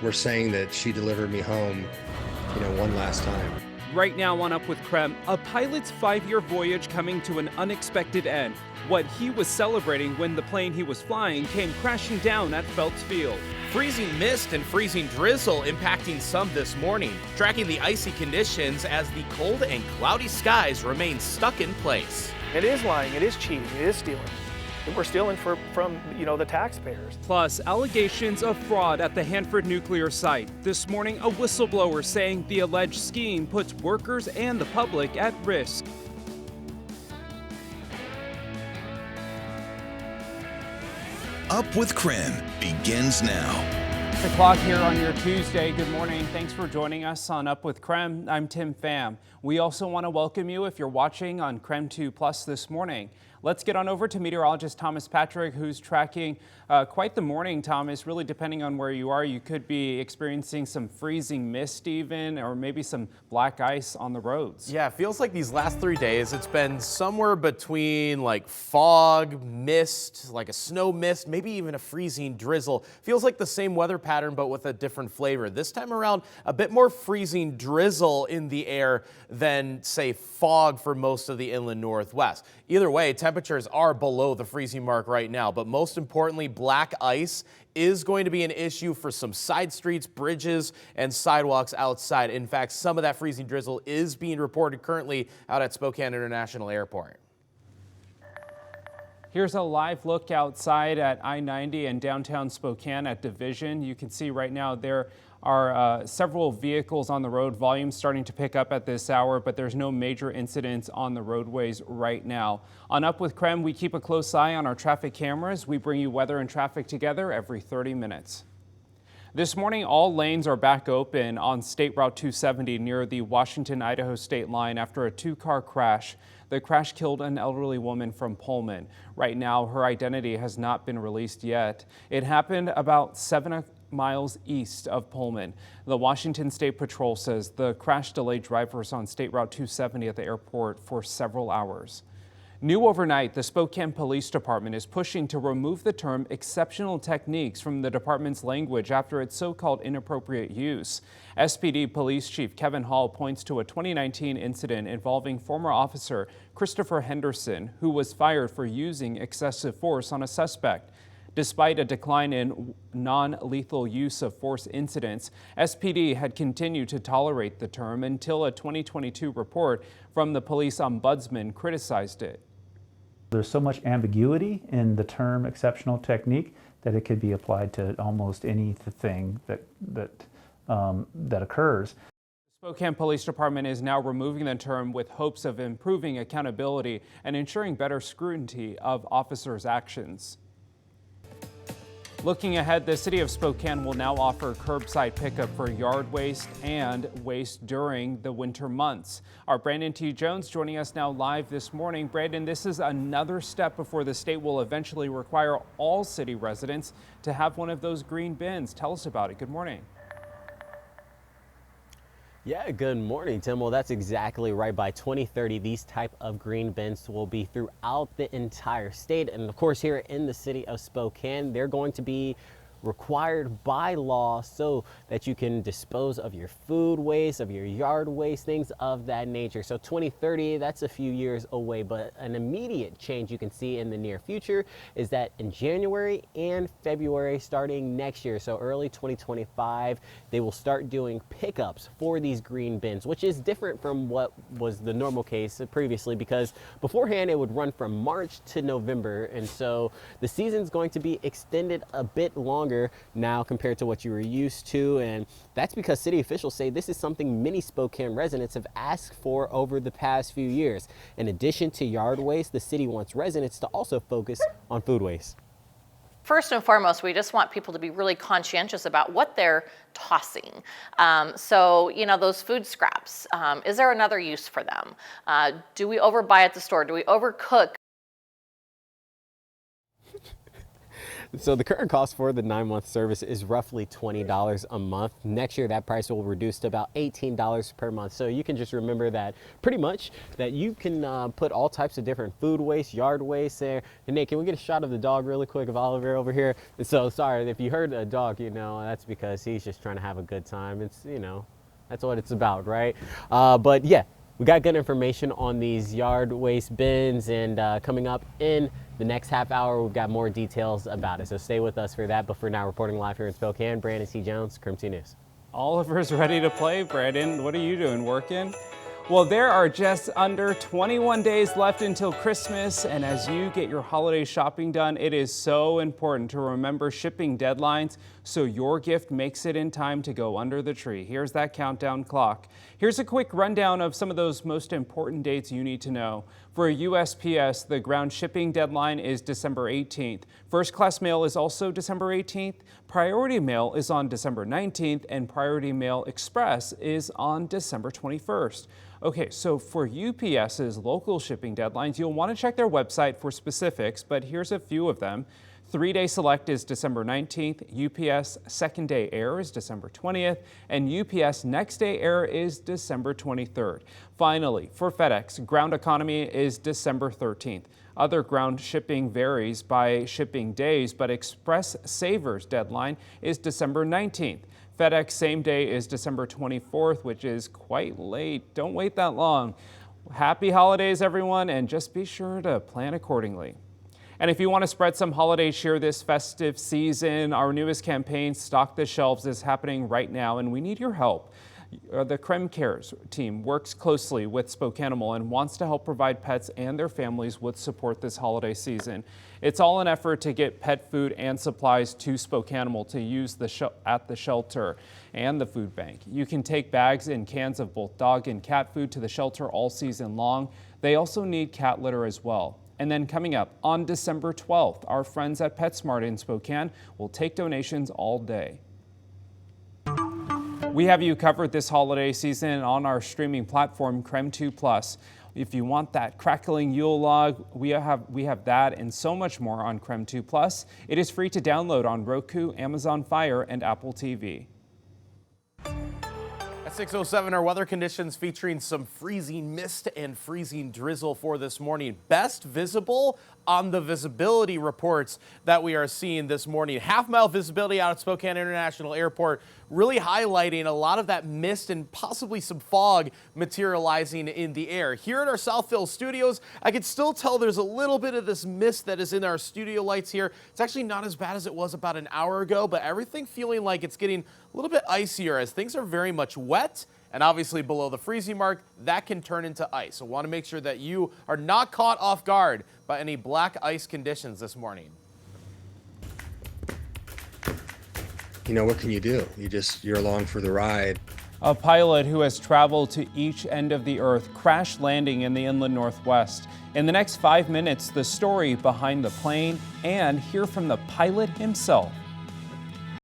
were saying that she delivered me home, one last time. Right now on Up with KREM, a pilot's 5-year voyage coming to an unexpected end. What he was celebrating when the plane he was flying came crashing down at Phelps Field. Freezing mist and freezing drizzle impacting some this morning, tracking the icy conditions as the cold and cloudy skies remain stuck in place. It is lying, it is cheating, it is stealing. We're stealing from the taxpayers. Plus, allegations of fraud at the Hanford nuclear site. This morning, a whistleblower saying the alleged scheme puts workers and the public at risk. Up with KREM begins now. 6 o'clock here on your Tuesday. Good morning. Thanks for joining us on Up with KREM. I'm Tim Pham. We also want to welcome you if you're watching on KREM 2 Plus this morning. Let's get on over to meteorologist Thomas Patrick, who's tracking quite the morning, Thomas. Really, depending on where you are, you could be experiencing some freezing mist even, or maybe some black ice on the roads. Yeah, it feels like these last 3 days, it's been somewhere between like fog, mist, like a snow mist, maybe even a freezing drizzle. Feels like the same weather pattern, but with a different flavor. This time around, a bit more freezing drizzle in the air than, say, fog for most of the inland Northwest. Either way, temperatures are below the freezing mark right now, but most importantly, black ice is going to be an issue for some side streets, bridges, and sidewalks outside. In fact, some of that freezing drizzle is being reported currently out at Spokane International Airport. Here's a live look outside at I-90 in downtown Spokane at Division. You can see right now there are several vehicles on the road. Volume starting to pick up at this hour, but there's no major incidents on the roadways right now. On Up with KREM, we keep a close eye on our traffic cameras. We bring you weather and traffic together every 30 minutes. This morning, all lanes are back open on State Route 270 near the Washington-Idaho state line after a two-car crash. The crash killed an elderly woman from Pullman. Right now, her identity has not been released yet. It happened about 7 miles east of Pullman. The Washington State Patrol says the crash delayed drivers on State Route 270 at the airport for several hours. New overnight, the Spokane Police Department is pushing to remove the term exceptional techniques from the department's language after its so-called inappropriate use. SPD Police Chief Kevin Hall points to a 2019 incident involving former officer Christopher Henderson, who was fired for using excessive force on a suspect. Despite a decline in non-lethal use of force incidents, SPD had continued to tolerate the term until a 2022 report from the police ombudsman criticized it. There's so much ambiguity in the term exceptional technique that it could be applied to almost anything that occurs. The Spokane Police Department is now removing the term with hopes of improving accountability and ensuring better scrutiny of officers' actions. Looking ahead, the city of Spokane will now offer curbside pickup for yard waste and waste during the winter months. Our Brandon T. Jones joining us now live this morning. Brandon, this is another step before the state will eventually require all city residents to have one of those green bins. Tell us about it. Good morning. Yeah, good morning, Tim. Well, that's exactly right. By 2030, these type of green bins will be throughout the entire state. And of course, here in the city of Spokane, they're going to be required by law so that you can dispose of your food waste, of your yard waste, things of that nature. So 2030, that's a few years away, but an immediate change you can see in the near future is that in January and February starting next year, so early 2025, they will start doing pickups for these green bins, which is different from what was the normal case previously, because beforehand it would run from March to November, and so the season's going to be extended a bit longer now compared to what you were used to, and that's because city officials say this is something many Spokane residents have asked for over the past few years. In addition to yard waste, the city wants residents to also focus on food waste. First and foremost, we just want people to be really conscientious about what they're tossing. So, those food scraps, is there another use for them? Do we overbuy at the store? Do we overcook? So the current cost for the 9-month service is roughly $20 a month. Next year, that price will reduce to about $18 per month. So you can just remember that pretty much that you can put all types of different food waste, yard waste there. And Nate, can we get a shot of the dog really quick of Oliver over here? So sorry, if you heard a dog, that's because he's just trying to have a good time. It's, that's what it's about, right? But yeah, we got good information on these yard waste bins, and coming up in the next half hour, we've got more details about it. So stay with us for that. But for now, reporting live here in Spokane, Brandon C. Jones, KREM 2 News. Oliver's ready to play. Brandon, what are you doing, working? Well, there are just under 21 days left until Christmas, and as you get your holiday shopping done, it is so important to remember shipping deadlines so your gift makes it in time to go under the tree. Here's that countdown clock. Here's a quick rundown of some of those most important dates you need to know. For USPS, the ground shipping deadline is December 18th. First class mail is also December 18th. Priority mail is on December 19th, and Priority Mail Express is on December 21st. Okay, so for UPS's local shipping deadlines, you'll want to check their website for specifics, but here's a few of them. 3-day select is December 19th, UPS second day air is December 20th, and UPS next day air is December 23rd. Finally, for FedEx, ground economy is December 13th. Other ground shipping varies by shipping days, but Express Savers deadline is December 19th. FedEx same day is December 24th, which is quite late. Don't wait that long. Happy holidays, everyone, and just be sure to plan accordingly. And if you want to spread some holiday cheer this festive season, our newest campaign, Stock the Shelves, is happening right now, and we need your help. The KREM Cares team works closely with Spokane and wants to help provide pets and their families with support this holiday season. It's all an effort to get pet food and supplies to Spokane to use at the shelter and the food bank. You can take bags and cans of both dog and cat food to the shelter all season long. They also need cat litter as well. And then coming up on December 12th, our friends at PetSmart in Spokane will take donations all day. We have you covered this holiday season on our streaming platform, KREM 2+. If you want that crackling Yule log, we have that and so much more on KREM 2+. It is free to download on Roku, Amazon Fire, and Apple TV. At 6:07, our weather conditions featuring some freezing mist and freezing drizzle for this morning. Best visible on the visibility reports that we are seeing this morning. Half-mile visibility out at Spokane International Airport, really highlighting a lot of that mist and possibly some fog materializing in the air. Here at our Southfield studios, I can still tell there's a little bit of this mist that is in our studio lights here. It's actually not as bad as it was about an hour ago, but everything feeling like it's getting a little bit icier as things are very much wet. And obviously below the freezing mark, that can turn into ice. So want to make sure that you are not caught off guard by any black ice conditions this morning. What can you do? You're along for the ride. A pilot who has traveled to each end of the earth crash landing in the inland Northwest. In the next 5 minutes, the story behind the plane and hear from the pilot himself.